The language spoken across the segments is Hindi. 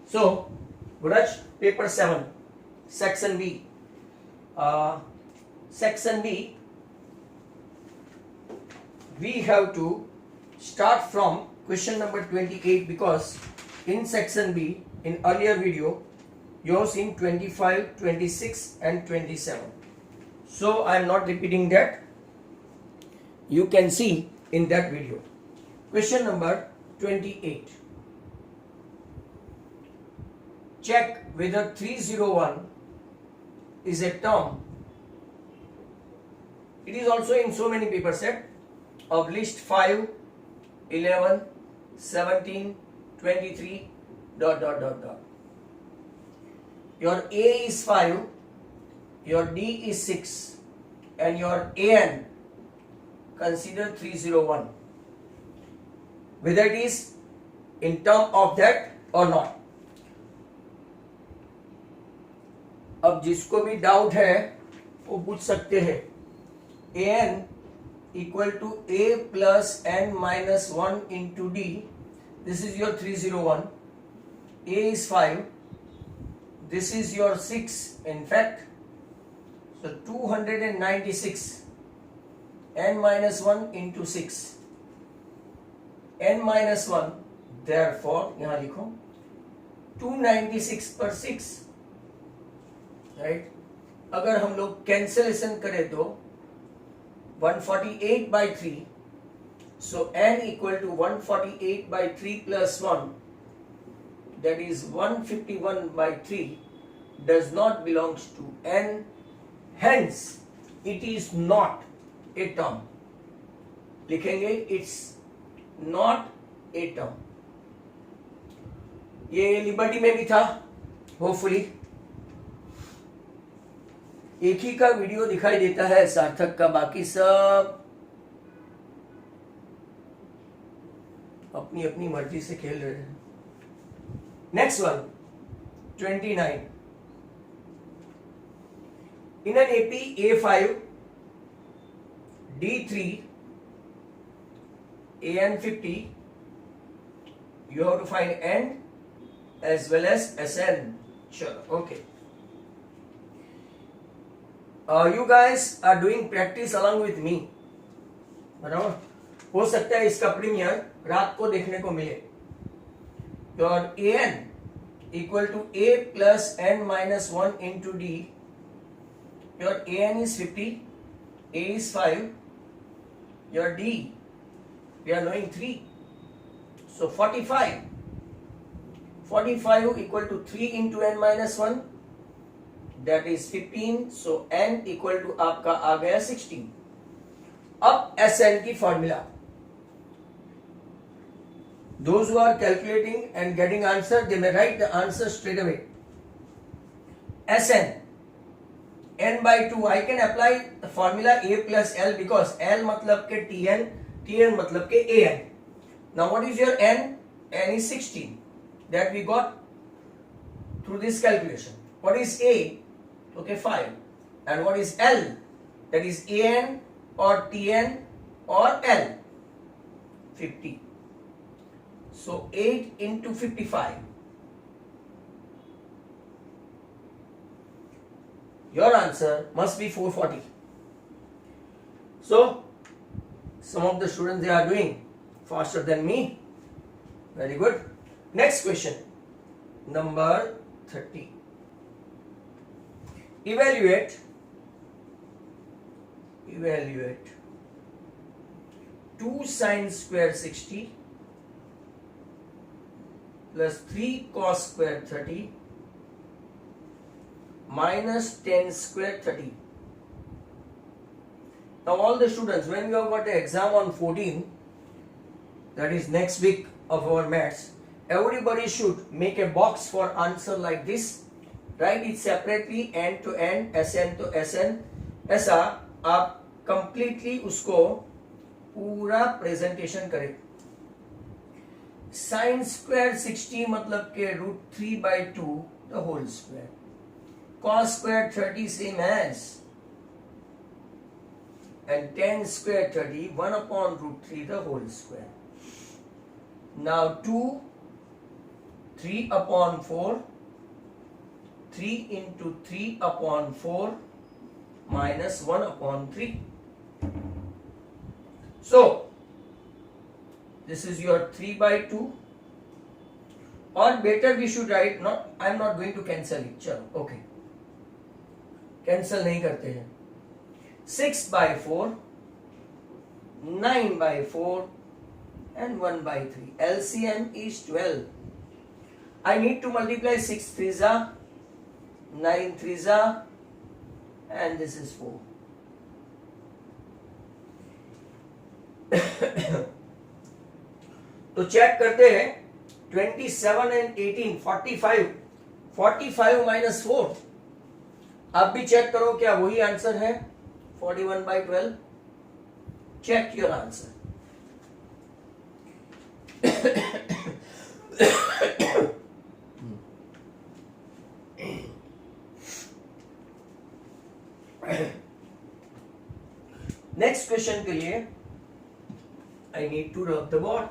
So, Guraj, paper 7, section B. Section B, we have to start from question number 28 because in section B, in earlier video, you have seen 25, 26 and 27. So, I am not repeating that. You can see in that video. Question number 28. Check whether 301 is a term. It is also in so many paper set of list 5, 11, 17, 23, ... Your A is 5, your D is 6 and your AN consider 301. Whether it is in term of that or not. अब जिसको भी डाउट है वो पूछ सकते हैं. an equal to a plus n minus 1 into d. This is your 301. A is 5. This is your 6 in fact. So 296. n minus 1 into 6. n minus 1. Therefore यहाँ लिखो 296 पर 6. राइट अगर हम लोग कैंसिलेशन करें तो 148 by 3, so n equal to 148 by 3 plus 1, that is 151 by 3, does not belongs to n, hence it is not a term. लिखेंगे it's not a term. ये लिबर्टी में भी था होपफुली. एक ही का वीडियो दिखाई देता है सार्थक का, बाकी सब अपनी अपनी मर्जी से खेल रहे हैं. Next one 29. In an AP A5 D3 AN50 you have to find N as well as SN. Sure, okay. You guys are doing practice along with me. बराबर हो सकता है इसका प्रीमियर रात को देखने को मिले. Your AN equal to A plus N minus 1 into D. Your AN is 50, A is 5, your D we are knowing 3, so 45. 45 equal to 3 into N minus 1, that is 15, so n equal to आपका आ गया 16. अब SN की formula. Those who are calculating and getting answer, they may write the answer straight away. SN n by 2. I can apply the formula A plus L because L मतलब के TN, TN मतलब के AN. Now what is your N? N is 16. That we got through this calculation. What is A? Okay, 5. And what is L? That is AN or TN or L? 50. So 8 into 55. Your answer must be 440. So some of the students, they are doing faster than me. Very good. Next question. Number 30. Evaluate 2 sin square 60 plus 3 cos square 30 minus 10 square 30. Now all the students, when we have got the exam on 14, that is next week of our maths, everybody should make a box for answer like this. Write it separately, n to n, SN to SN. ऐसा आप completely उसको पूरा presentation करें. Sin square 60 मतलब के √3 by 2 the whole square. Cos square 30 same as, and 10 square 30 1 upon √3 the whole square. Now 2 3/4, 3 into 3/4 minus 1/3. So this is your 3/2, or better we should write, not, I am not going to cancel it, चलो okay, कैंसल नहीं करते हैं. 6/4, 9/4 and 1/3. LCM is 12. I need to multiply 6 3s, 9 3s, and this is 4. तो चेक करते हैं 27 and 18, 45. 45 minus 4. आप भी चेक करो क्या वही आंसर है 41/12. Check your answer. Next question के लिए I need to rub the board.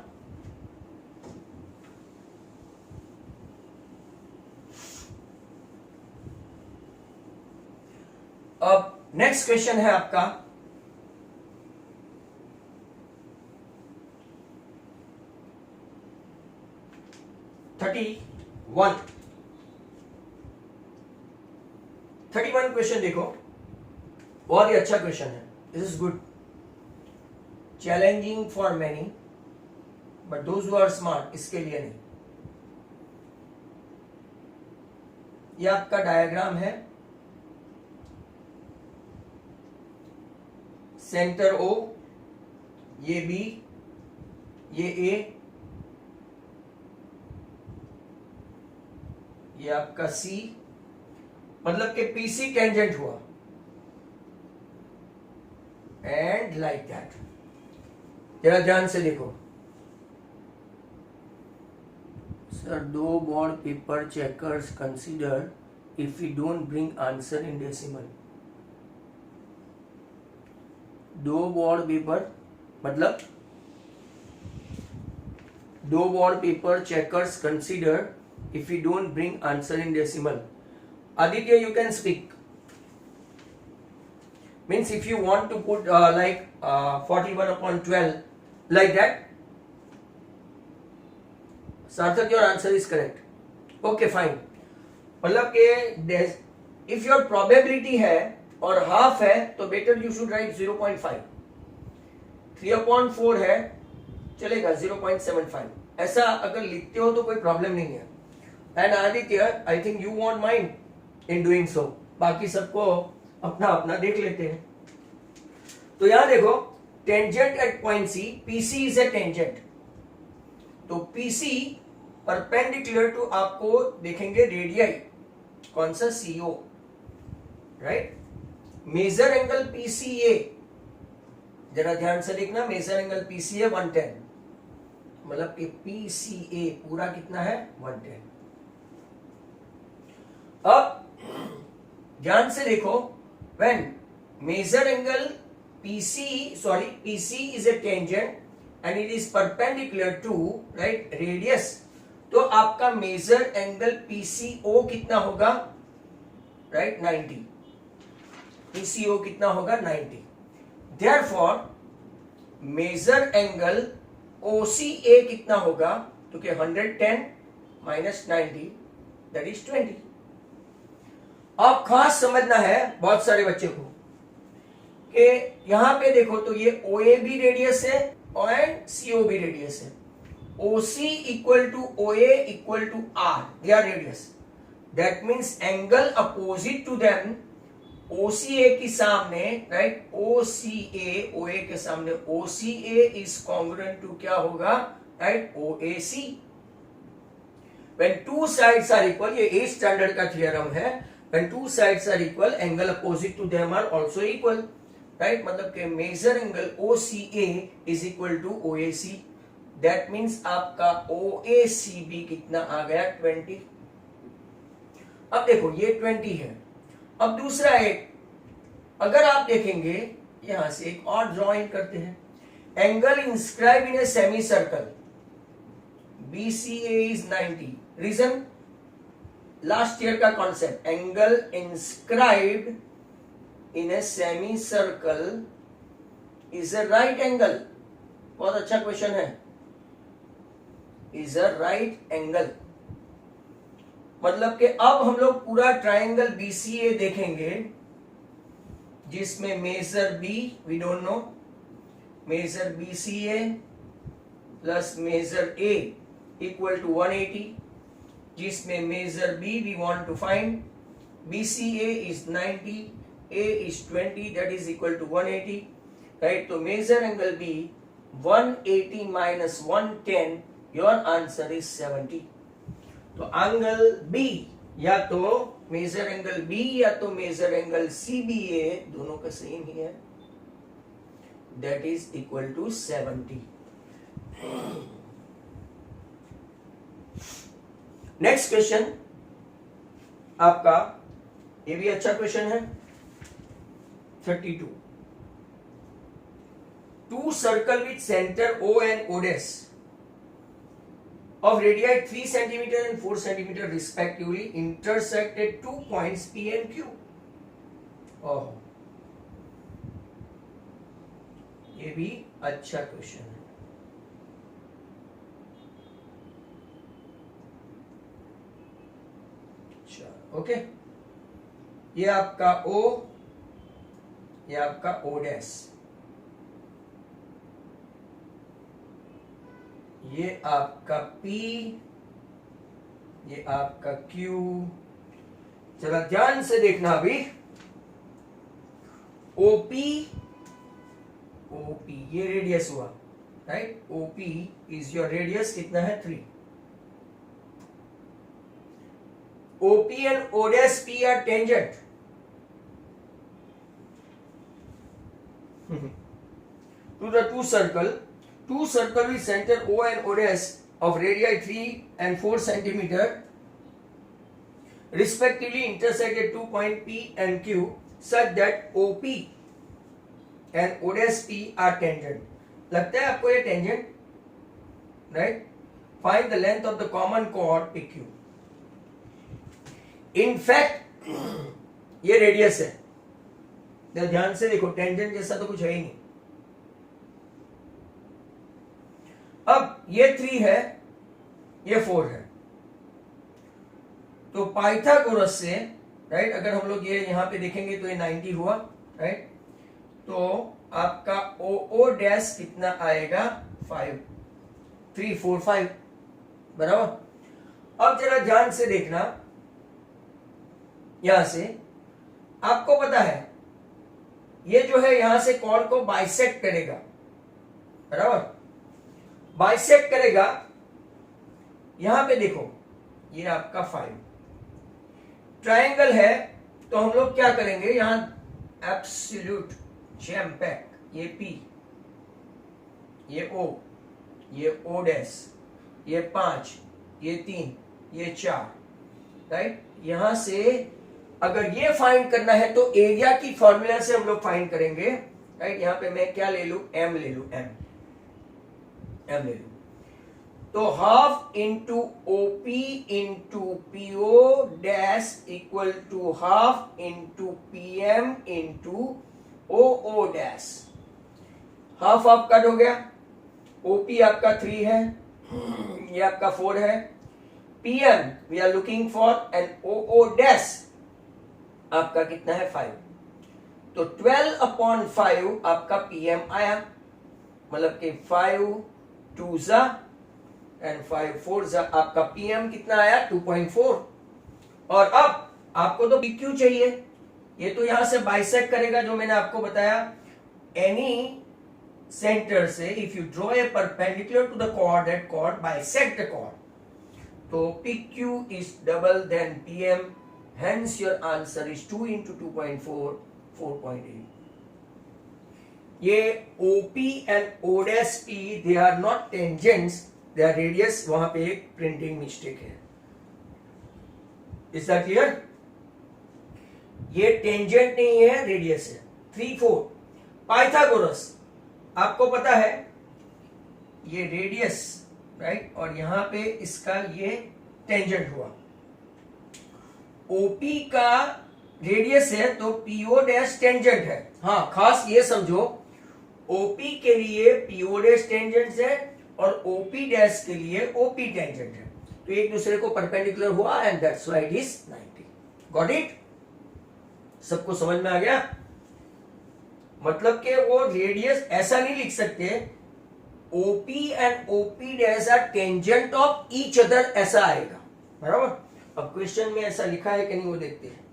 अब नेक्स्ट क्वेश्चन है आपका 31 क्वेश्चन देखो, बहुत ही अच्छा क्वेश्चन है. This is good, challenging for many but those who are smart इसके लिए नहीं. ये आपका डायग्राम है. सेंटर O, ये B, ये A, ये आपका C, मतलब कि PC टेंजेंट हुआ. And like that. जरा ध्यान से देखो सर. दो board paper checkers consider if you don't bring answer in decimal. दो बोर्ड पेपर मतलब दो board paper checkers consider if you don't bring answer in decimal. Aditya, you can speak. Means if you want to put like 41/12 like that. Sarthak, your answer is correct. Okay, fine. मतलब के if your probability है और half है तो better you should write 0.5. 3/4 है चलेगा 0.75. ऐसा अगर लिखते हो तो कोई प्रॉब्लम नहीं है. And Aditya, I think you won't mind in doing so. बाकी सबको अपना अपना देख लेते हैं. तो यहां देखो tangent at point C, PC is a tangent. तो PC परपेंडिकुलर टू आपको देखेंगे रेडियाई. कौन सा? CO, right. Measure angle PCA, जरा ध्यान से देखना. मेजर एंगल PCA 110, मतलब कि PCA पूरा कितना है 110. अब ध्यान से देखो, when measure angle PC is a tangent and it is perpendicular to right radius, तो आपका मेजर एंगल PCO कितना होगा? राइट 90. PCO कितना होगा? 90. Therefore मेजर एंगल OCA कितना होगा? तो क्या 110 minus 90 that is 20. अब खास समझना है बहुत सारे बच्चे को कि यहां पे देखो तो ये OA भी रेडियस है और CO भी रेडियस है. OC equal to OA equal to R, they are radius. That means angle opposite to them OCA के सामने, राइट, OCA OA के सामने OCA इज कॉन्ग्रुएंट टू क्या होगा? Right, OAC. When two sides are equal, ये 8th स्टैंडर्ड का थ्योरम है. When two sides are equal, angle opposite to them are also equal, right? मतलब कि measure angle OCA is equal to OAC. That means आपका OAC भी कितना आ गया? 20. अब देखो ये 20 है. अब दूसरा एक, अगर आप देखेंगे यहां से एक और ड्रॉइंग करते हैं. Angle inscribe in a semi circle BCA is 90. Reason? Last year का concept, angle inscribed in a semi circle is a right angle. बहुत अच्छा क्वेश्चन है. इज अ राइट एंगल मतलब कि अब हम लोग पूरा ट्राइंगल BCA देखेंगे जिसमें measure B we don't know, measure BCA plus measure A equal to 180, जिसमें measure B we want to find. BCA is 90, A is 20, that is equal to 180, right. तो measure angle B 180 minus 110, your answer is 70. तो एंगल B या तो मेजर एंगल B या तो मेजर एंगल CBA दोनों का सेम ही है, that is equal to 70. Next question आपका, ये भी अच्छा क्वेश्चन है. 32. Two circle with centre O and O' of radii 3 cm and 4 cm respectively intersect at 2 points P and Q. Oh, ये भी अच्छा क्वेश्चन है. अच्छा, ओके. ये आपका O, ये आपका O', ये आपका P, ये आपका Q. जरा ध्यान से देखना अभी. OP ये रेडियस हुआ, right. OP is your radius, कितना है 3. OP and O'P are tangent. To the two circle with center O and O' of radii 3 and 4 cm respectively intersect at 2 point P and Q such that OP and O'P are tangent. लगता है आपको ये tangent, right? Find the length of the common chord PQ. In fact ये रेडियस है. ध्यान से देखो, टेंजेंट जैसा तो कुछ है ही नहीं. अब ये 3 है, ये 4 है. तो पाइथागोरस से, राइट, अगर हम लोग ये यहां पे देखेंगे तो ये 90 हुआ, राइट. तो आपका OO डैश कितना आएगा 5, 3 4 5, बराबर. अब जरा ध्यान से देखना, यहां से आपको पता है ये जो है यहां से कॉर्ड को बाइसेक्ट करेगा, बराबर. बाइसेक्ट करेगा. यहां पे देखो, ये आपका 5 ट्रायंगल है, तो हम लोग क्या करेंगे, यहां एब्सोल्यूट जैम पैक. ये P, ये O, ये O डैश, ये 5, ये 3, ये 4, राइट. यहां से अगर ये फाइंड करना है तो एरिया की फॉर्मूला से हम लोग फाइंड करेंगे, राइट. यहां पे मैं क्या ले लू, M ले लू, M ले लू. तो half into OP into PO dash equal to half into PM into OO dash. Half half cut हो गया. OP आपका 3 है, ये आपका 4 है. PM we are looking for and OO dash आपका कितना है 5. तो 12/5 आपका PM आया, मतलब कि 5 2 जा एंड 5 4 जा, आपका PM कितना आया 2.4. और अब आपको तो PQ चाहिए. ये तो यहां से बाइसेक्ट करेगा, जो मैंने आपको बताया. एनी सेंटर से if you draw a perpendicular to the chord, that chord bisect the chord. तो PQ is double than PM, hence your answer is 2 into 2.4, 4.8. ये OP and O'P they are not tangents, they are radius. वहां पे एक प्रिंटिंग मिस्टेक है. Is that clear? ये टेंजेंट नहीं है, रेडियस है. 3 4 पाइथागोरस आपको पता है, ये रेडियस राइट, और यहां पे इसका ये टेंजेंट हुआ। ओपी का रेडियस है तो पीओ डैश टेंजेंट है। हाँ, खास ये समझो, ओपी के लिए पीओ डैश टेंजेंट है और ओपी डैश के लिए ओपी टेंजेंट है, तो एक दूसरे को परपेंडिकुलर हुआ and that's why it is 90। Got it? सबको समझ में आ गया? मतलब कि वो रेडियस ऐसा नहीं लिख सकते OP and OP dash are tangent of each other, ऐसा आएगा। बराबर? अब क्वेश्चन में ऐसा लिखा है कि नहीं वो देखते हैं।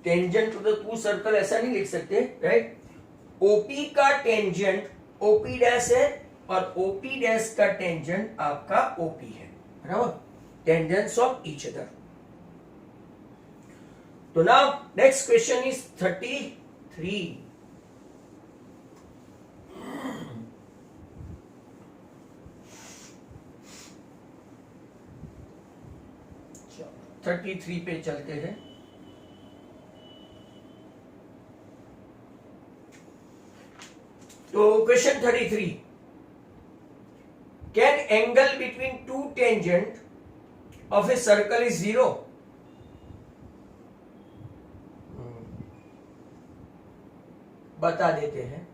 Tangent to the two circle ऐसा नहीं लिख सकते, राइट? ओपी का टेंजेंट ओपी डैश है और ओपी डैश का टेंजेंट आपका ओपी है। बराबर? Tangents of each other. तो नाउ नेक्स्ट क्वेश्चन इज 33। 33 पे चलते हैं। तो question 33, can angle between two tangent of a circle is 0? बता देते हैं।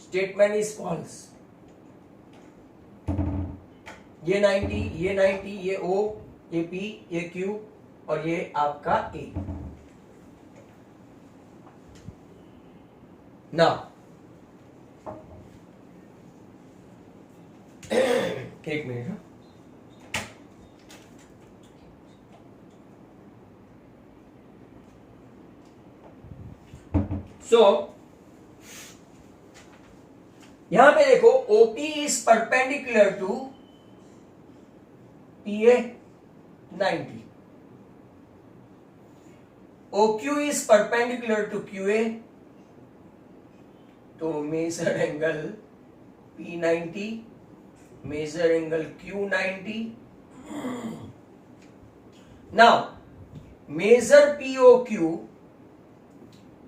Statement is false. ये 90, ये 90, ये O, ये P, ये Q और ये आपका A। ना एक मिनट। सो यहां पे देखो OP is perpendicular to PA 90, OQ is perpendicular to QA, तो measure angle P90, measure angle Q90। Now measure POQ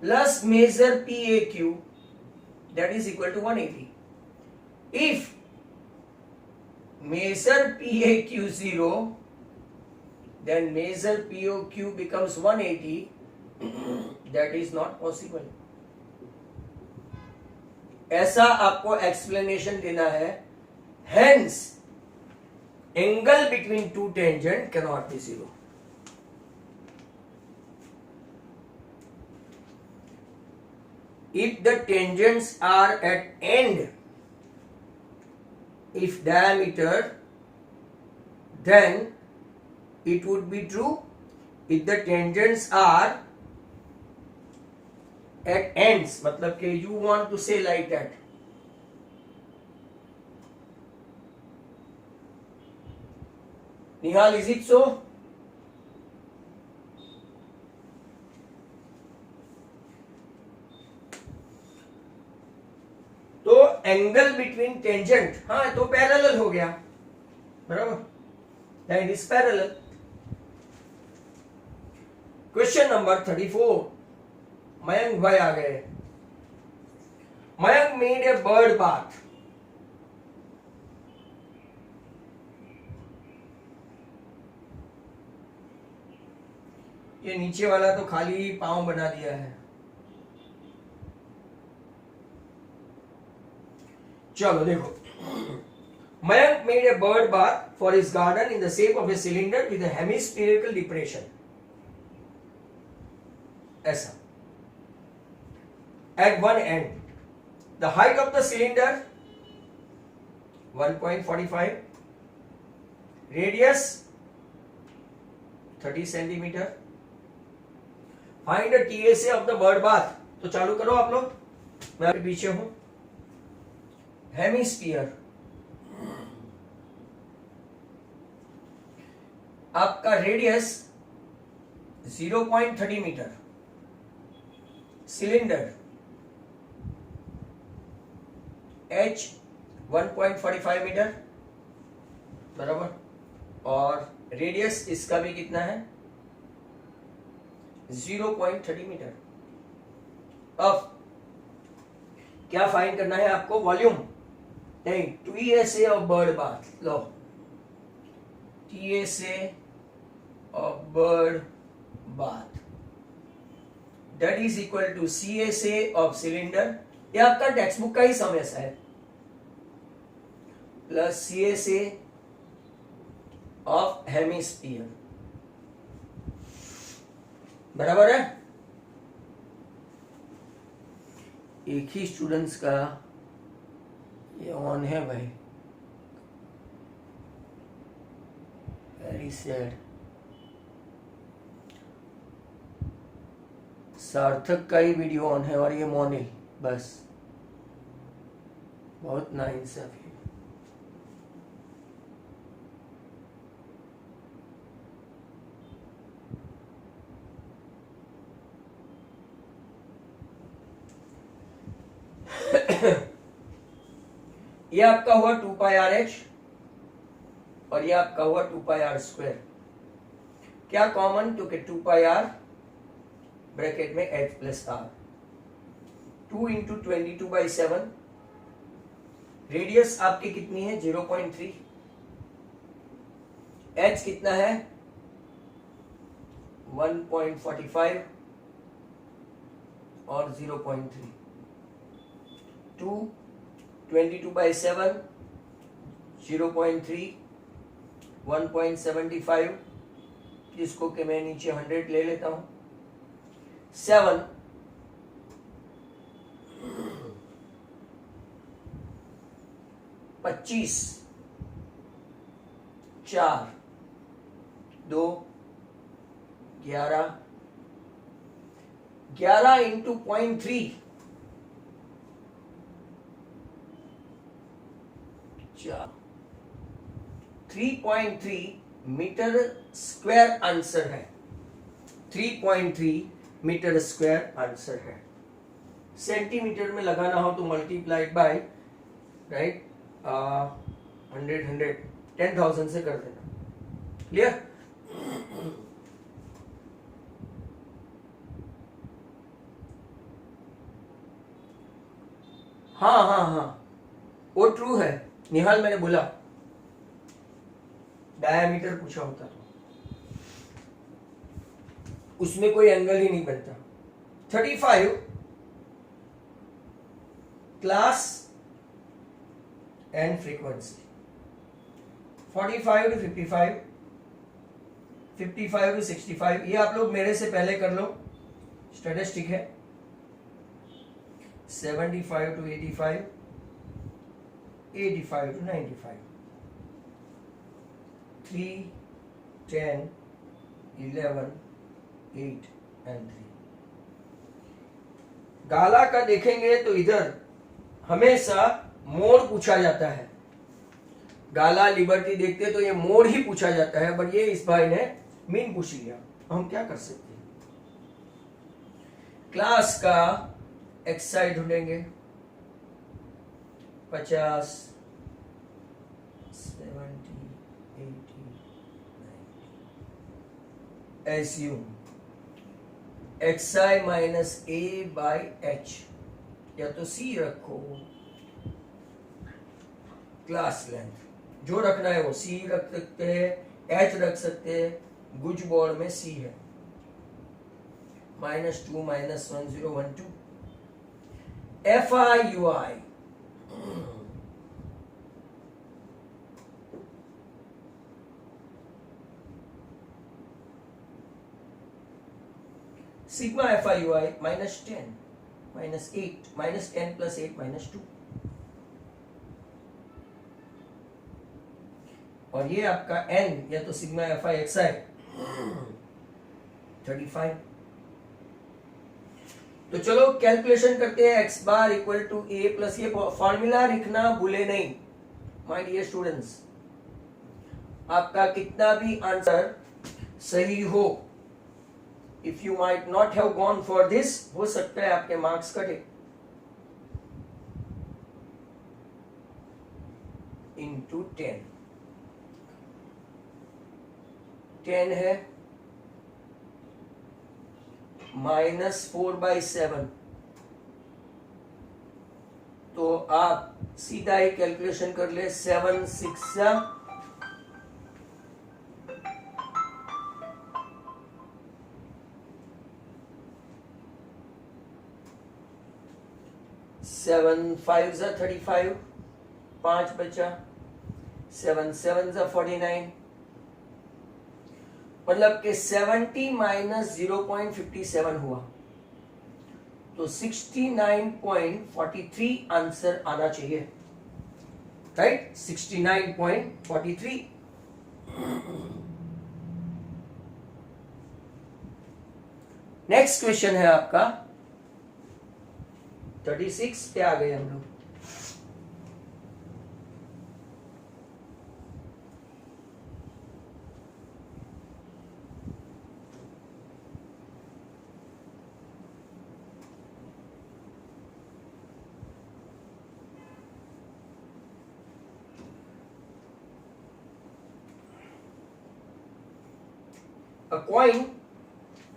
plus measure PAQ, that is equal to 180. If measure PAQ 0, then measure POQ becomes 180. That is not possible. ऐसा आपको एक्सप्लेनेशन देना है। Hence, angle between two tangent cannot be 0. If the tangents are at end, if diameter, then it would be true. If the tangents are at ends, मतलब कि you want to say like that. Nihal, is it so? तो एंगल बिटवीन टेंजेंट, हाँ तो पैरेलल हो गया। बराबर? That is parallel. Question number 34, Mayank भाई आ गए। Mayank made a bird bath. ये नीचे वाला तो खाली पांव बना दिया है। चलो देखो, Mayank made a bird bath for his garden in the shape of a cylinder with a hemispherical depression. ऐसा at one end. The height of the cylinder 1.45, radius 30 centimeter. Find the TSA of the bird bath. तो चालू करो आप लोग, मैं आपके पीछे हूं। हेमिस्फीयर आपका radius 0.30 metre, cylinder H 1.45 metre, बराबर, और रेडियस इसका भी कितना है 0.30 मीटर। अब क्या फाइंड करना है आपको? वॉल्यूम नहीं, TSA ऑफ बर्ड बाथ लो, TSA of bird bath that is equal to CSA of cylinder, ये आपका टेक्स्ट बुक का ही सम ऐसा है, प्लस CSA ऑफ हेमिस्फीयर, बराबर है। एक ही स्टूडेंट्स का ये ऑन है भाई, वेरी सैड। सार्थक का ही वीडियो ऑन है और ये मोनिल, बस बहुत नाइंसाफी। ये आपका हुआ 2πRh और ये आपका हुआ 2πr²। क्या कॉमन? क्योंकि 2πr ब्रैकेट में h plus r, 2 into 22/7। Radius आपकी कितनी है? 0.3। h कितना है? 1.45 और 0.3, 2 22/7, 0.3, 1.75, जिसको कि मैं नीचे 100 ले लेता हूं, 7, 25, 4, 2, 11, 11 इंटू 0.3, 3.3 मीटर स्क्वायर आंसर है, 3.3 मीटर स्क्वायर आंसर है। सेंटीमीटर में लगाना हो तो मल्टीप्लाइड बाय राइट 100 10,000 से कर देना। क्लियर? हाँ वो ट्रू है निहाल, मैंने बोला डायमीटर पूछा होता तो उसमें कोई एंगल ही नहीं बनता। 35 class and frequency, 45 to 55, 55 to 65, ये आप लोग मेरे से पहले कर लो, स्टैटिस्टिक है। 75 to 85, 85 to 95, 3, 10, 11, 8 and 3। गाला का देखेंगे तो इधर हमेशा मोड़ पूछा जाता है। गाला लिबर्टी देखते तो ये मोड़ ही पूछा जाता है, बट ये इस भाई ने मीन पूछ लिया, हम क्या कर सकते हैं। क्लास का एक्साइड ढूंढेंगे, 50, 70, 80, 90। Assume xi minus a by h, या तो c रखो, क्लास लेंथ जो रखना है वो c रख सकते हैं, h रख सकते हैं, गुज बोर्ड में c है, -2 -1012 FIUI सिग्मा FIUI -10 -8 -10 + 8 -2, और ये आपका n या तो सिग्मा FIXI 35। तो चलो कैलकुलेशन करते हैं। x bar equal to a plus, ये फॉर्मूला लिखना भूले नहीं माय डियर स्टूडेंट्स। आपका कितना भी आंसर सही हो, if you might not have gone for this, हो सकता है आपके मार्क्स कटे। इंटू 10, 10 है -4/7, तो आप सीधा ही कैलकुलेशन कर ले, 7 6 7 5 35, 5 बचा, 7 7 49, मतलब कि 70 माइनस 0.57 हुआ, तो 69.43 आंसर आना चाहिए, राइट? 69.43। नेक्स्ट क्वेश्चन है आपका 36 पे आ गए हम लोग। A coin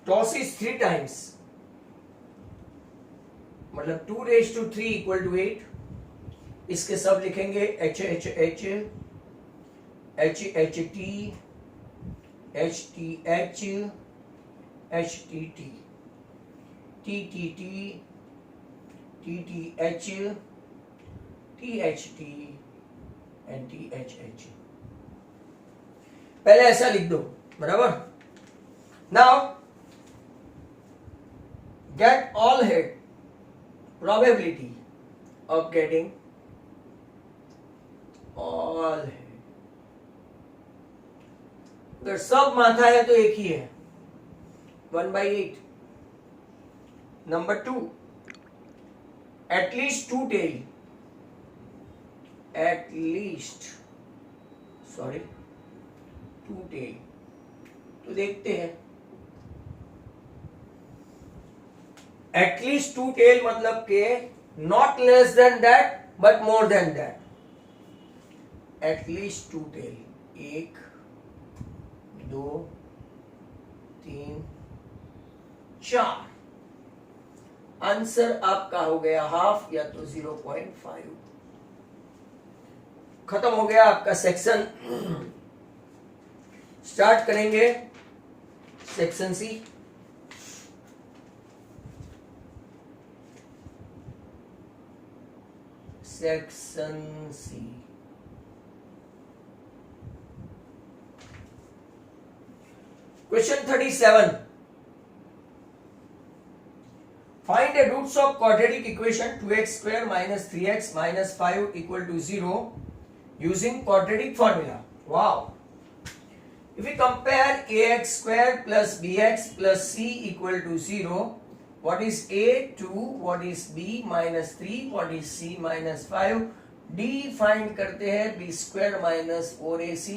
tosses 3 times, मतलब 2 raised to 3 equal to 8। इसके सब लिखेंगे H H H H H T H T H H T T T T T T T H T H T and T H H। पहले ऐसा लिख दो, बराबर। Now get all head probability of getting all head। अगर सब माथा है तो एक ही है, 1/8। Number 2, at least 2 tail, at least 2 tail। तो देखते हैं, एटलीस्ट 2 टेल मतलब के not less than that but more than that. At least 2 tail, 1 2 3 4। Answer आपका हो गया हाफ या तो 0.5। खत्म हो गया आपका सेक्शन। स्टार्ट करेंगे section C. Section C, question 37। Find the roots of quadratic equation 2x square minus 3x minus 5 equal to 0 using quadratic formula। Wow! If we compare ax square plus bx plus c equal to 0, what is a 2, what is b minus 3, what is c minus 5, d find करते हैं b square minus 4ac,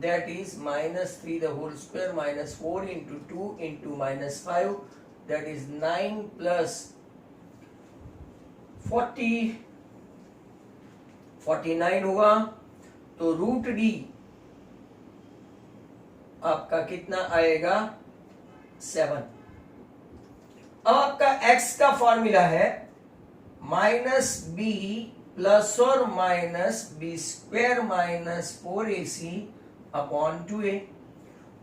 that is minus 3 the whole square minus 4 into 2 into minus 5, that is 9 plus 49 हुआ। तो रूट डी आपका कितना आएगा, 7। अब आपका x का फॉर्मूला है माइनस बी प्लस और minus b square minus 4ac upon 2a।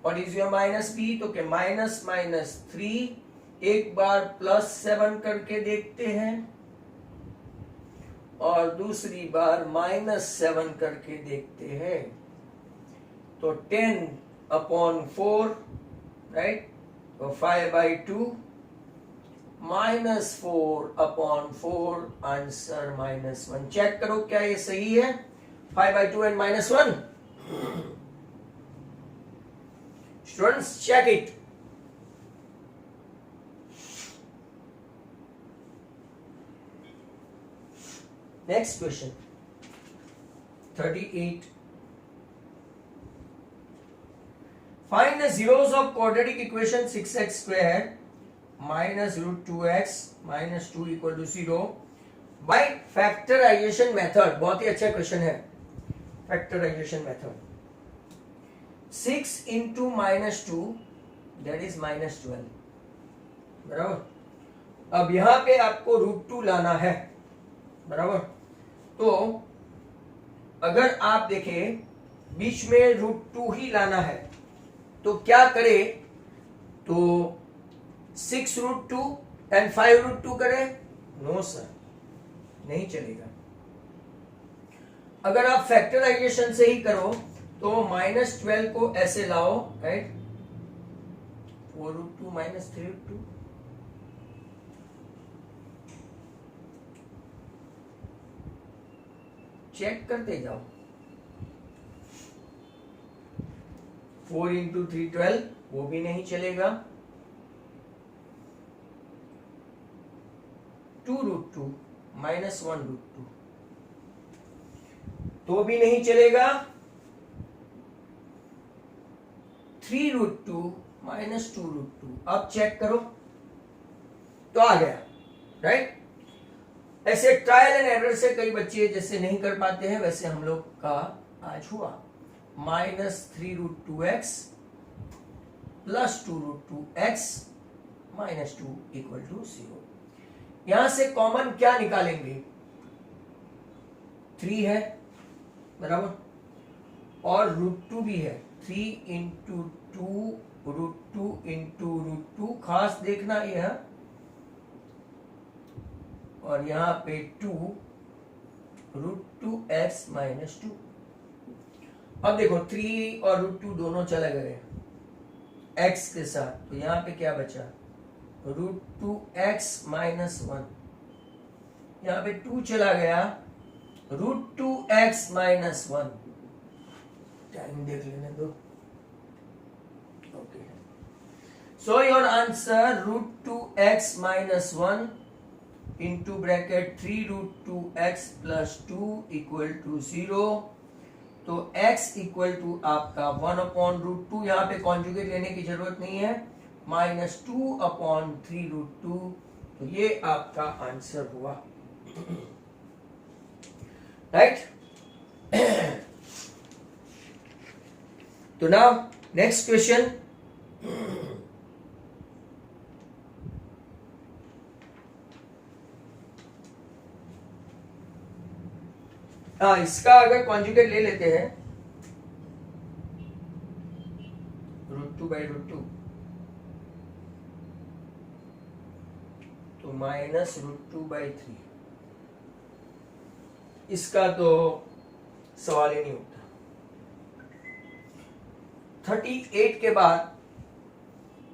और इज योर माइनस बी, तो क्या माइनस माइनस 3, एक बार प्लस 7 करके देखते हैं और दूसरी बार माइनस 7 करके देखते हैं। तो 10 अपॉन 4, राइट? तो 5/2 माइनस 4 अपॉन 4, आंसर -1। चेक करो क्या ये सही है, 5/2 and -1। Students check it. Next question 38। Find the zeros of quadratic equation 6x square minus root 2x minus 2 equal to 0 by factorization method। बहुत ही अच्छा क्वेश्चन है, factorization method। 6 into -2 that is -12, बराबर। अब यहां पे आपको रूट 2 लाना है, बराबर। तो अगर आप देखें बीच में √2 ही लाना है तो क्या करे, तो 6√2 एंड 5√2 करे? नो सर, नहीं चलेगा। अगर आप फैक्टराइजेशन से ही करो तो -12 को ऐसे लाओ, राइट, 4√2 -3√2, चेक करते जाओ। 4 × 3 12, वो भी नहीं चलेगा। 2√2 -1√2, तो भी नहीं चलेगा। 3√2 -2√2, अब चेक करो तो आ गया, राइट। ऐसे ट्रायल एंड एरर से कई बच्चे जैसे नहीं कर पाते हैं, वैसे हम लोग का आज हुआ। -3√2x + 2√2x -2 = 0। यहां से कॉमन क्या निकालेंगे? 3 है, बराबर, और √2 भी है। 3 × 2 √2 × √2, खास देखना यह, और यहां पे 2 √2x -2। अब देखो 3 और √2 दोनों चले गए x के साथ, तो यहां पे क्या बचा? √2x -1। यहां पे 2 चला गया, √2x -1। टाइम देख लेने दो। Okay, so your answer √2x -1 into bracket 3√2x + 2 = 0। तो x = आपका 1/√2, यहां पे कॉन्जुगेट लेने की जरूरत नहीं है, -2/3√2। तो ये आपका आंसर हुआ, राइट। तो नाउ नेक्स्ट क्वेश्चन। इसका अगर कॉन्जुगेट ले लेते हैं, √2/√2, तो -√2/3। इसका तो सवाल ही नहीं उठता। 38 के बाद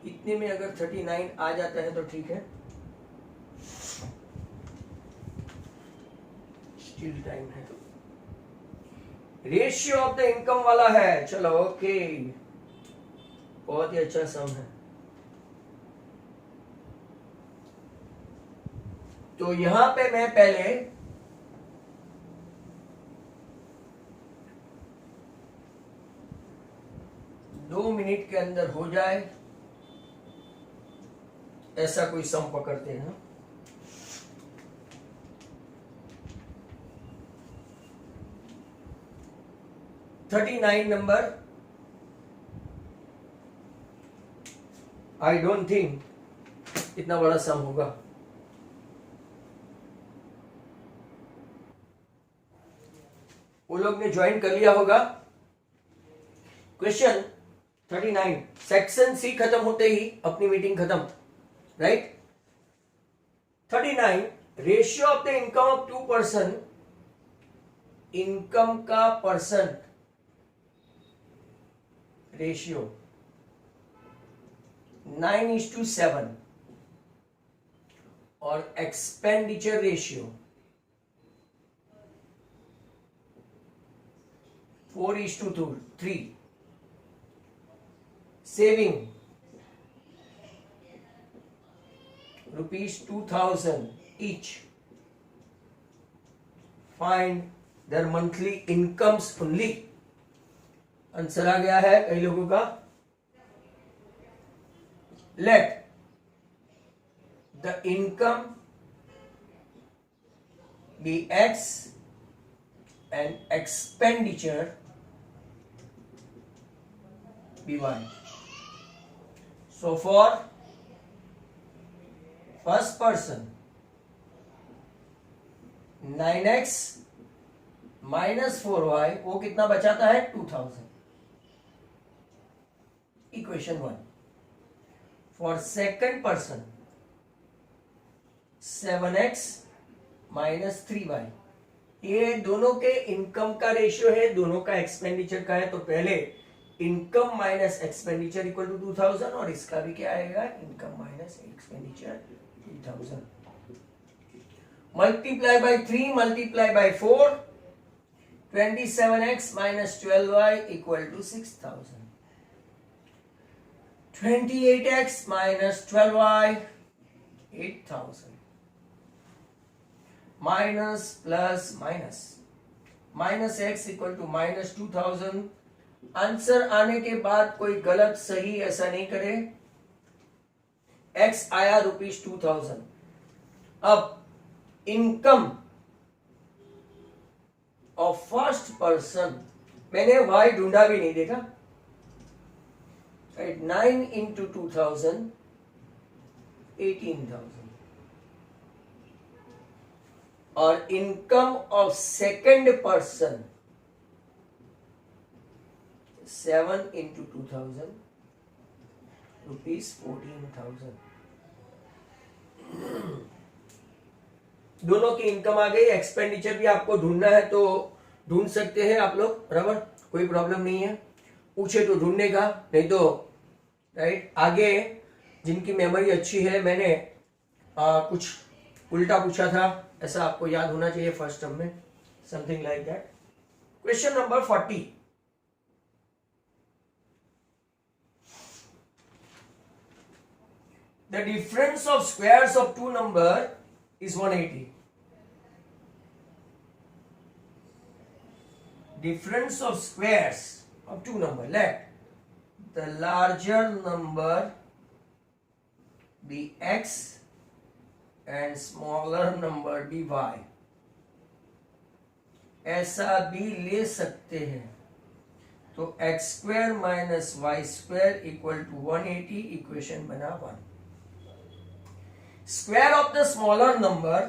इतने में अगर 39 आ जाता है तो ठीक है, स्टिल टाइम है। रेशियो ऑफ द इनकम वाला है, चलो ओके, बहुत ही अच्छा सम है। तो यहां पे मैं पहले दो मिनट के अंदर हो जाए ऐसा कोई सम पकड़ते हैं। 39 नंबर, आई डोंट थिंक इतना बड़ा सम होगा। वो लोग ने ज्वाइन कर लिया होगा। क्वेश्चन 39, सेक्शन सी खत्म होते ही अपनी मीटिंग खत्म, right. 39, ratio of the income of 2 person, income का परसेंट रेशियो 9:7 और expenditure ratio 4:3। Saving ₹2000 each. Find their monthly incomes only. Answer आ गया है कई लोगों का। Let the income be X and expenditure be Y. So for first person 9x minus 4y, वो कितना बचाता है 2000. Equation 1. For second person 7x minus 3y. ये दोनों के इनकम का रेशियो है, दोनों का एक्सपेंडिचर का है. तो पहले income minus expenditure equal to 2000, और इसका भी क्या आएगा, income minus expenditure 3000. Multiply by 3 multiply by 4, 27x minus 12y equal to 6000. 28x minus 12y 8000. Minus plus minus, minus x equal to minus 2000. Answer आने के बाद कोई गलत सही ऐसा नहीं करे. x आया ₹2000. अब इनकम ऑफ फर्स्ट पर्सन, मैंने y ढूंढा भी नहीं, देखा, राइट. 9 इंटू 2000 18,000. और income of second person 7 into 2000 ₹14,000. दोनों की इनकम आ गई. एक्सपेंडिचर भी आपको ढूंढना है तो ढूंढ सकते हैं आप लोग, बराबर, कोई प्रॉब्लम नहीं है. पूछे तो ढूंढने का, नहीं तो राइट. आगे जिनकी मेमोरी अच्छी है, मैंने कुछ उल्टा पूछा था, ऐसा आपको याद होना चाहिए फर्स्ट टर्म में, something like that. Question number 40. The difference of squares of two number is 180. Difference of squares of two number. Let the larger number be x and smaller number be y. ऐसा भी ले सकते हैं. तो x square minus y square equal to 180. Equation बना 1. Square of the smaller number,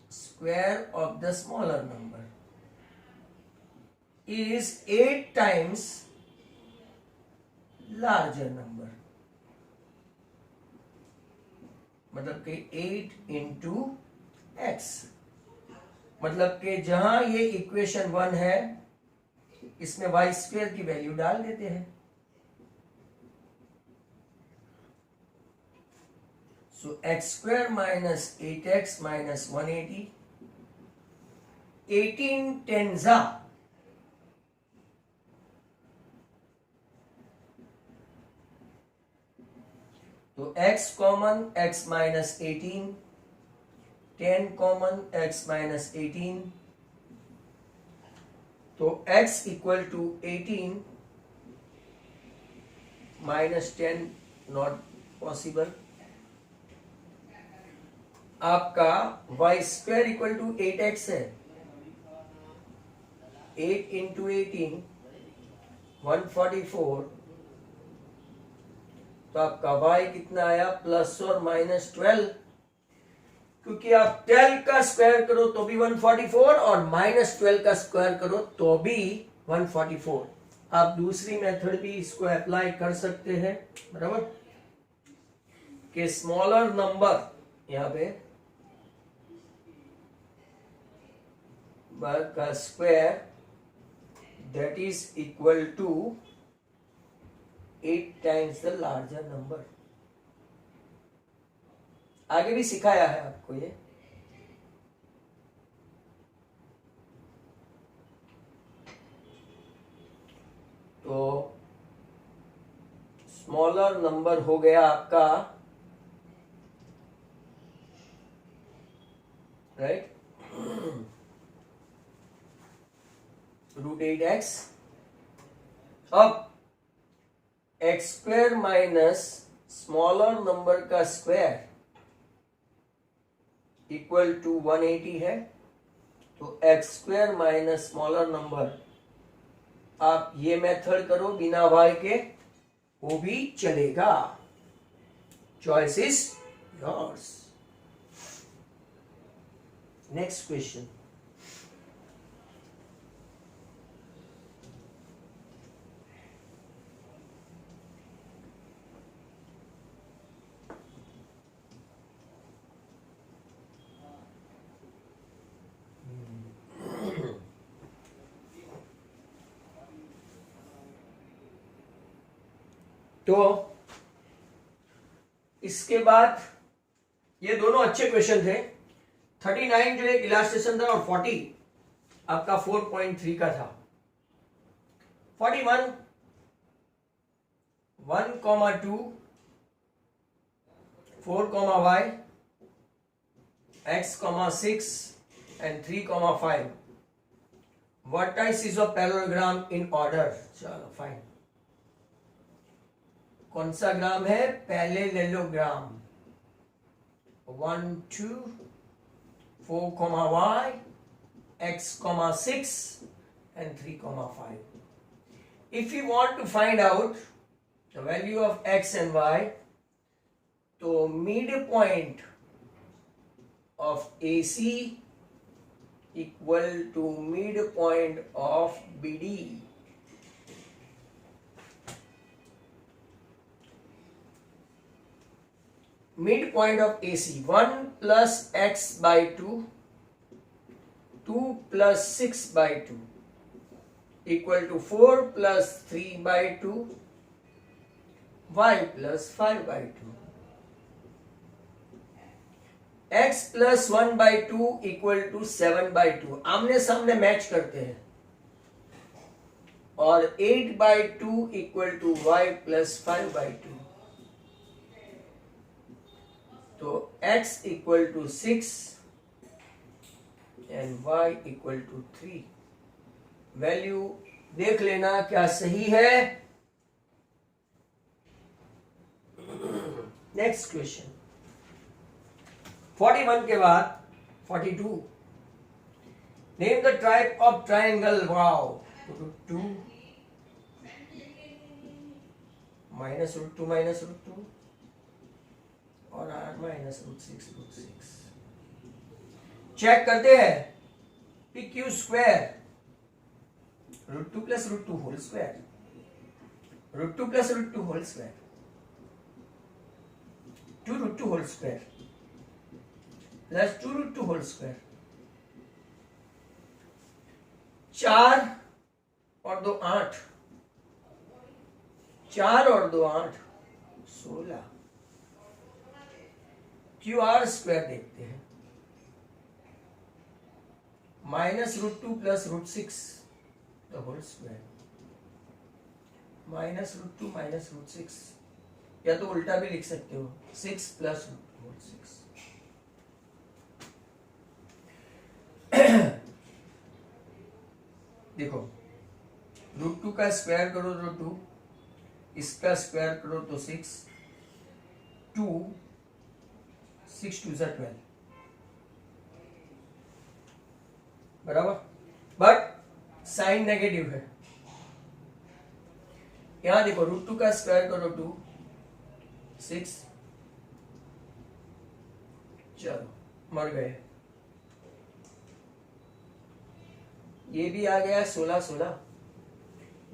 square of the smaller number is 8 times larger number. मतलब कि 8 into x. मतलब कि जहां ये इक्वेशन 1 है, इसमें y स्क्वायर की वैल्यू डाल देते हैं. So x square minus 8x minus 180. 18 10s. तो x common x minus 18. 10 common x minus 18. तो x equal to 18 minus 10 not possible. आपका y square equal to 8x है. 8 इंटू 18 144. तो आपका y कितना आया, प्लस और माइनस 12. क्योंकि आप 12 का स्क्वायर करो तो भी 144 और माइनस 12 का स्क्वायर करो तो भी 144. आप दूसरी मेथड भी इसको अप्लाई कर सकते हैं, बराबर, कि स्मॉलर नंबर यहां पे का square that is equal to 8 times the larger number. आगे भी सिखाया है आपको ये. तो स्मॉलर नंबर हो गया आपका, राइट, √8x. अब x square minus smaller number का स्क्वायर इक्वल टू 180 है. तो x square minus smaller number, आप ये मेथड करो बिना y के, वो भी चलेगा. Choice is yours. Next question. तो इसके बाद ये दोनों अच्छे क्वेश्चन थे. 39 जो एक इलास्ट्रेशन था और 40 आपका 4.3 का था. 41 1,2 4, y x, 6 and 3, 5 vertices of parallelogram in order. चलो फाइन. कौन सा ग्राम है? Parallelogram. 1, 2 4, y x, 6 and 3, 5. If you want to find out the value of x and y, तो midpoint of AC equal to midpoint of BD. Midpoint of AC 1 plus x by 2, 2 plus 6 by 2 equal to 4 plus 3 by 2, y plus 5 by 2. x plus 1 by 2 equal to 7 by 2. आमने सामने मैच करते हैं. और 8 by 2 equal to y plus 5 by 2. तो x equal to 6 and y equal to 3. Value देख लेना क्या सही है. Next question. 41 के बाद 42. Name the type of triangle. Wow. √2 -√2 और r -√6. चेक करते हैं. PQ square √2 plus √2 whole square, √2 plus √2 whole square, 2√2 whole square plus 2√2 whole square. 4 और 2 8, 4 और 2 8 16. QR स्क्वायर देखते हैं. -√2 plus √6 the whole square, -√2 -√6, या तो उल्टा भी लिख सकते हो. 6 plus √6. देखो √2 का स्क्वायर करो तो 2, इसका स्क्वायर करो तो 6, 2 6 2 12 बराबर. बट साइन नेगेटिव है. यहां देखो √2 का स्क्वायर करो 2, 6. चलो मर गए. ये भी आ गया 16 16.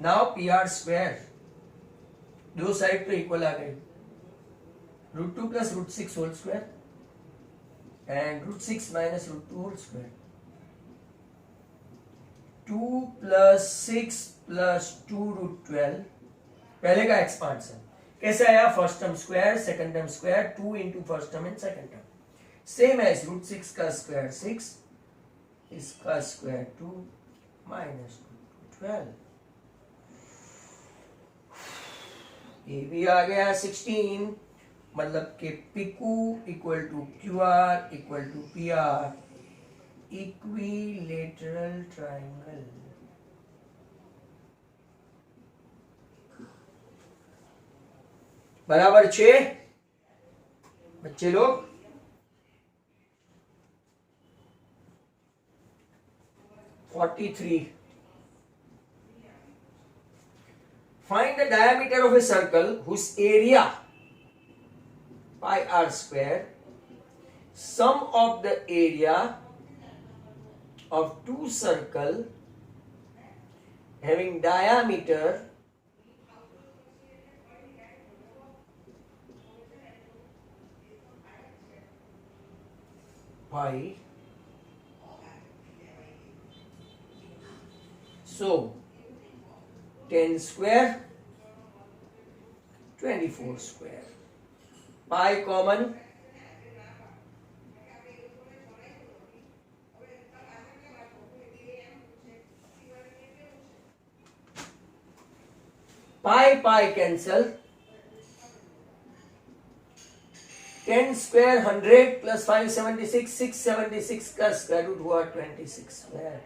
नाउ PR स्क्वायर, दो साइड तो इक्वल आ गई. √2 plus √6 whole square and √6 minus √2 whole square. 2 plus 6 plus 2 √12. पहले का एक्सपांशन कैसे आया? First term square, second term square, 2 into first term and second term. Same as √6 का स्क्वायर 6, इसका स्क्वायर 2 माइनस 12. ये भी आ गया 16. मतलब कि PQ equal to QR equal to PR, equilateral triangle. बराबर 6. बच्चे लोग (43) Find the diameter of a circle whose area pi r square, sum of the area of two circle having diameter pi. So 10 square, 24 square. Pi common. Pi cancel. 10 square 100 plus 576, 676 का स्क्वायर रूट हुआ 26 स्क्वायर.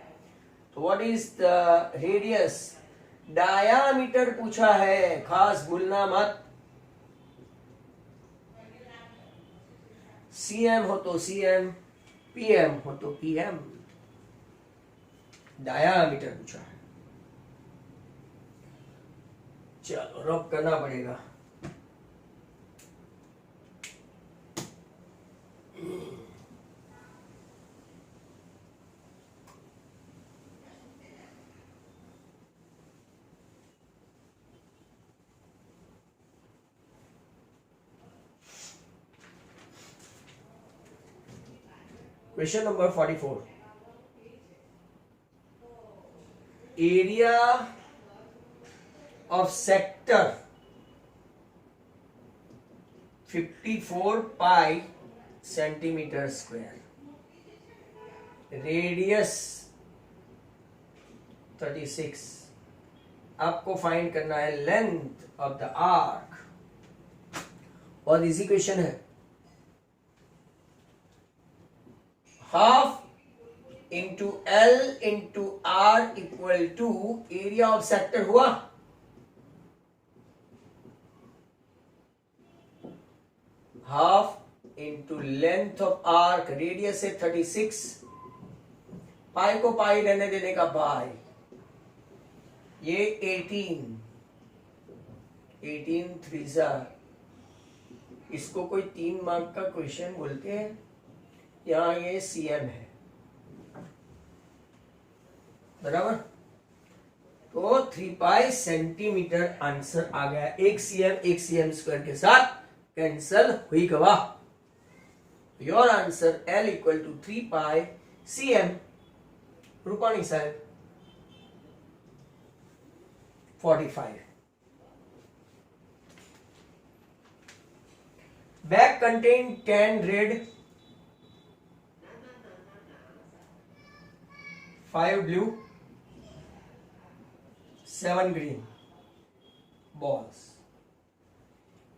तो what is the radius? Diameter पूछा है, खास भूलना मत. सीएम हो तो सीएम, पीएम हो तो पीएम. डायामीटर पूछा है. चलो रब करना पड़ेगा. Question number 44. Area of sector 54 pi centimeter square. Radius 36. आपको फाइंड करना है लेंथ ऑफ द आर्क. और इजी क्वेश्चन है. Half into L into R equal to area of sector हुआ. Half into length of arc, radius है 36. पाई को पाई रहने देने का पाई. ये 18 थ्रीजा. इसको कोई 3 मार्क का क्वेश्चन बोलते हैं. यहां ये सीएम है, बराबर. तो 3 पाई सेंटीमीटर आंसर आ गया. एक सीएम स्क्वायर के साथ कैंसल हुई गवाह. Your answer L equal to 3 pi cm. Rupani साहब 45. Bag contain 10 red, 5 blue, 7 green balls.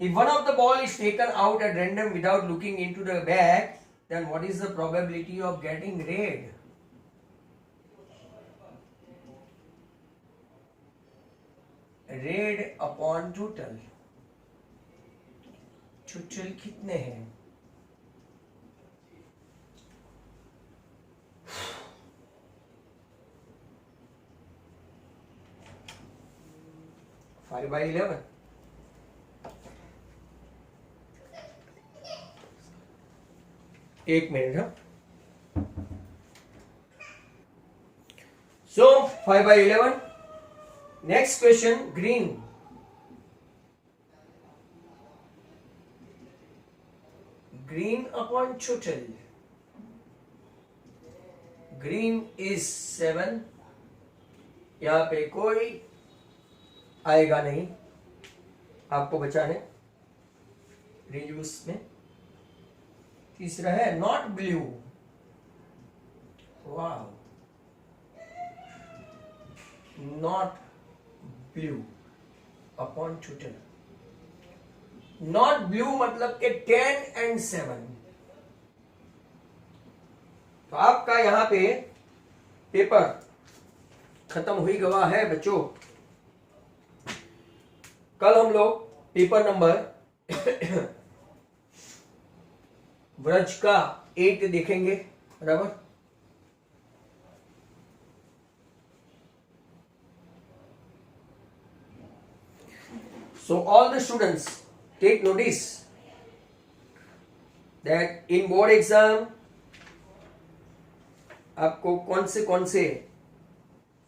If one of the ball is taken out at random without looking into the bag, then what is the probability of getting red? Red upon total. Total कितने हैं? Five by 11. एक मिनट. हाँ, सो 5 by 11. Next question. Green. Green upon total. Green is 7. यहां पे कोई आएगा नहीं आपको बचाने. रिड्यूस में तीसरा है not blue. Wow, not blue upon total. Not blue मतलब के 10 and 7. तो आपका यहां पे पेपर खत्म हुई गवा है बच्चों. कल हम लोग पेपर नंबर ब्रज का 8 देखेंगे, बराबर. So all the students take notice that in board exam आपको कौन से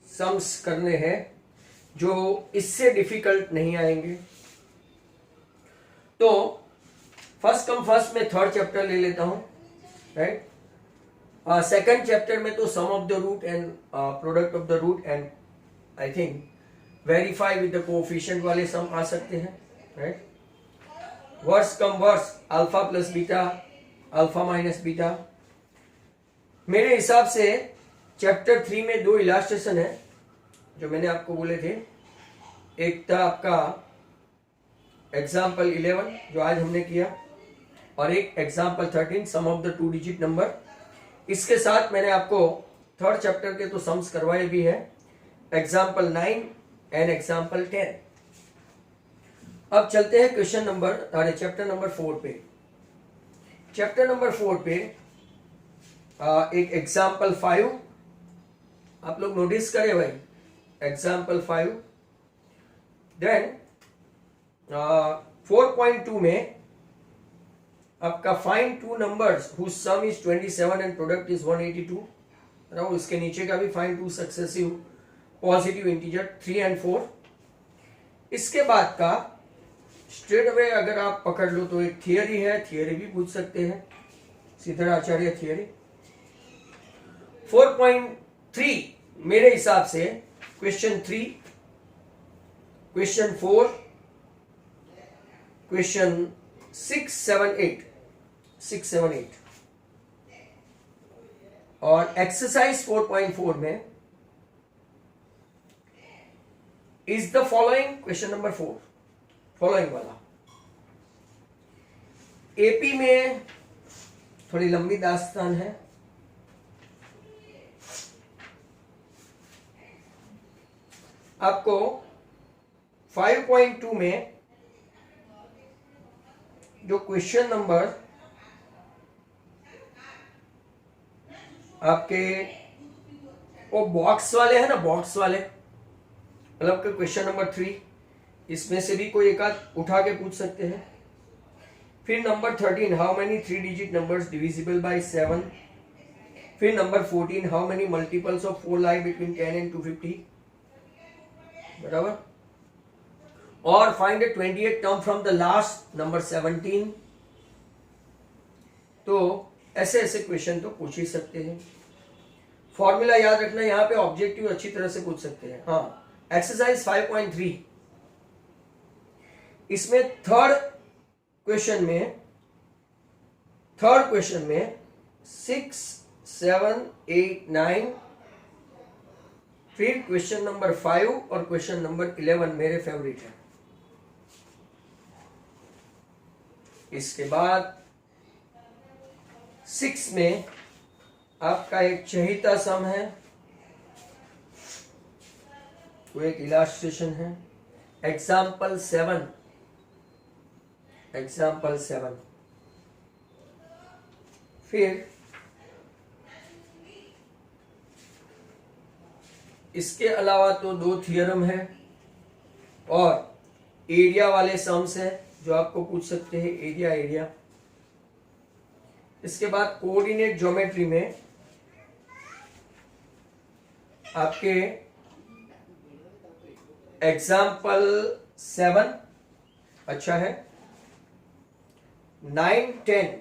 सम्स करने हैं जो इससे डिफिकल्ट नहीं आएंगे। तो फर्स्ट कम फर्स्ट में थर्ड चैप्टर ले लेता हूं, राइट। सेकंड चैप्टर में तो sum of the root and product of the root and I think verify with the coefficient वाले सम आ सकते हैं, right. Worse come worse, alpha plus beta, alpha minus beta. मेरे हिसाब से चैप्टर 3 में 2 इलास्ट्रेशन है जो मैंने आपको बोले थे। एक था आपका एग्जाम्पल 11 जो आज हमने किया, और एक example 13 sum of the 2 digit number. इसके साथ मैंने आपको थर्ड चैप्टर के तो सम्स करवाए भी है, एग्जाम्पल 9 एंड एग्जाम्पल 10। अब चलते हैं क्वेश्चन नंबर चैप्टर नंबर 4 पे। चैप्टर नंबर 4 पे एक एग्जाम्पल 5 आप लोग नोटिस करें भाई, एग्जाम्पल 5। देन 4.2 में आपका find 2 numbers whose sum is 27 and product is 182। इसके नीचे का भी find 2 successive positive integer 3 and 4। इसके बाद का स्ट्रेट अवे अगर आप पकड़ लो तो एक थियरी है, थियरी भी पूछ सकते हैं, सिद्धराचार्य थियरी। 4.3 मेरे हिसाब से क्वेश्चन 3, क्वेश्चन 4, क्वेश्चन 6, 7, 8 और एक्सरसाइज 4.4 में is the following, question number 4 following वाला। एपी में थोड़ी लंबी दास्तान है। आपको 5.2 में जो क्वेश्चन नंबर आपके वो बॉक्स वाले हैं ना, बॉक्स वाले मतलब कि क्वेश्चन नंबर 3, इसमें से भी कोई एक आध उठा के पूछ सकते हैं। फिर number 13 how many 3 digit numbers divisible by 7। फिर number 14 how many multiples of 4 lie between 10 and 250, बराबर। और find the 28 term from the last, number 17। तो ऐसे ऐसे क्वेश्चन तो पूछ ही सकते हैं। फॉर्मूला याद रखना, यहां पे ऑब्जेक्टिव अच्छी तरह से पूछ सकते हैं। हाँ, एक्सरसाइज 5.3 इसमें थर्ड क्वेश्चन में 6, 7, 8, 9, फिर क्वेश्चन नंबर 5 और क्वेश्चन नंबर 11 मेरे फेवरेट है। इसके बाद 6 में आपका एक चहेता सम है, वो एक इलास्ट्रेशन है, एग्जाम्पल 7। फिर इसके अलावा तो 2 थियरम है और एरिया वाले सम्स हैं जो आपको पूछ सकते हैं, एरिया। इसके बाद कोऑर्डिनेट ज्योमेट्री में आपके एग्जाम्पल 7 अच्छा है, 9, 10,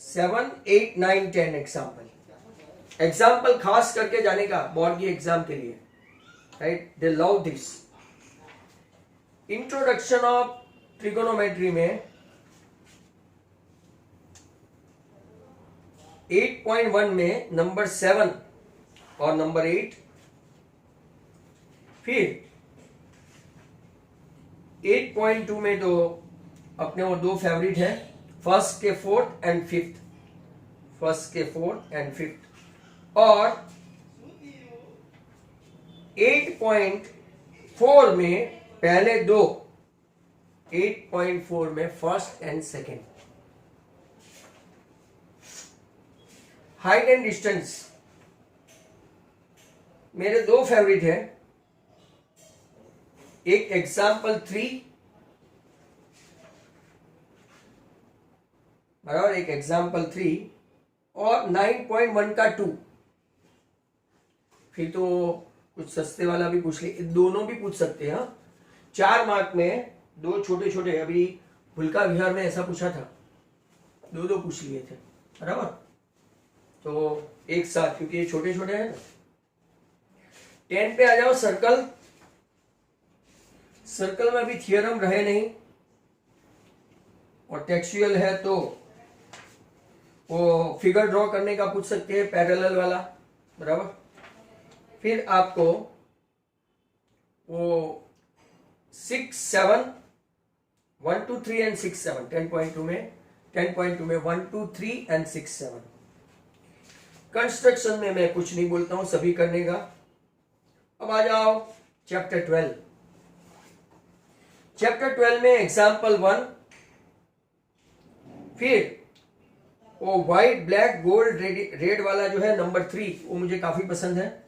7, 8, 9, 10 एग्जाम्पल खास करके जाने का बोर्ड की एग्जाम के लिए, right. They love this. Introduction of trigonometry में 8.1 में नंबर 7 और नंबर 8। फिर 8.2 में तो अपने वो 2 फेवरेट है, फर्स्ट के 4th एंड 5th, और 8.4 में पहले 2, 8.4 में first and second. Height and distance मेरे 2 फेवरेट है, एक एग्जाम्पल 3 बराबर, एक एग्जाम्पल 3 और 9.1 का 2। फिर तो कुछ सस्ते वाला भी पूछ ले, दोनों भी पूछ सकते हैं। 4 मार्क में 2 छोटे छोटे, अभी भुलका विहार में ऐसा पूछा था, 2 पूछ लिए थे, बराबर। तो एक साथ, क्योंकि ये छोटे छोटे हैं ना। 10 पे आ जाओ, सर्कल। सर्कल में अभी थियरम रहे नहीं, और टेक्सचुअल है तो वो फिगर ड्रॉ करने का पूछ सकते हैं, पैरेलल वाला, बराबर। फिर आपको वो 6, 7, 1, 2, 3 एंड 6, 7 10.2 में 1, 2, 3 एंड 6, 7। कंस्ट्रक्शन में मैं कुछ नहीं बोलता हूं, सभी करने का। अब आ जाओ चैप्टर 12। चैप्टर 12 में एग्जाम्पल 1, फिर वो व्हाइट ब्लैक गोल्ड रेड वाला जो है नंबर 3, वो मुझे काफी पसंद है,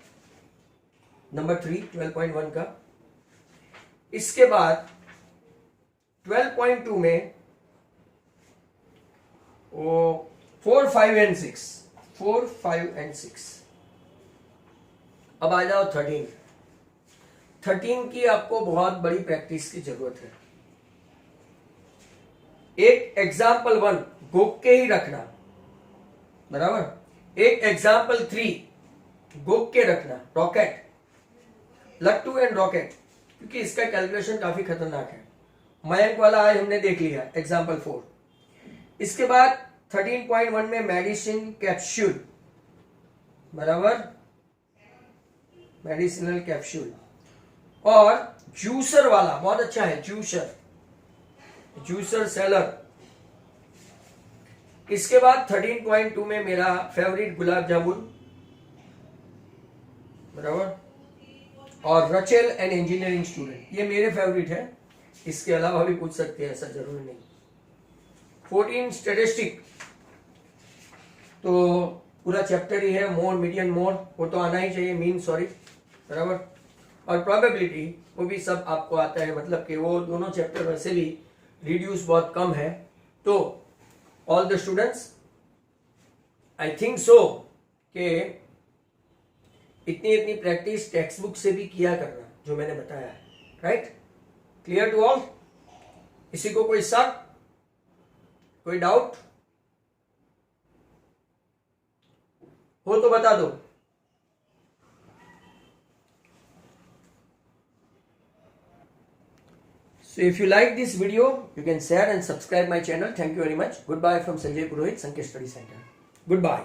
नंबर 3 12.1 का। इसके बाद 12.2 में वो 4, 5 एंड 6, 4, 5 एंड 6। अब आ जाओ 13 की आपको बहुत बड़ी प्रैक्टिस की जरूरत है। एक एग्जाम्पल 1 गोक के ही रखना, बराबर। एक एग्जाम्पल 3 गोक के रखना, रॉकेट, लट्टू एंड रॉकेट, क्योंकि इसका कैलकुलेशन काफी खतरनाक है। मयंक वाला आज हमने देख लिया, एग्जाम्पल 4। इसके बाद 13.1 में मेडिसिन कैप्सूल, बराबर, मेडिसिनल कैप्सूल। और जूसर वाला बहुत अच्छा है, जूसर सेलर। इसके बाद 13.2 में मेरा फेवरेट गुलाब जामुन, बराबर, और रचेल एंड इंजीनियरिंग स्टूडेंट, ये मेरे फेवरेट है। इसके अलावा भी पूछ सकते हैं, ऐसा जरूरी नहीं। 14 स्टैटिस्टिक, तो पूरा चैप्टर ही है, मोड, मीडियन, मोड, वो तो आना ही चाहिए, मीन, सॉरी, बराबर। और प्रोबेबिलिटी, वो भी सब आपको आता है, मतलब कि वो दोनों चैप्टर वैसे भी रिड्यूस बहुत कम है। तो all the students, I think so कि इतनी प्रैक्टिस टेक्स्ट बुक से भी किया करना, जो मैंने बताया है, राइट। Clear to all? किसी को कोई शक, कोई डाउट हो तो बता दो। So if you like this video, you can share and subscribe my channel. Thank you very much. Goodbye from Sanjay Purohit, Sankesh Study Center. Goodbye.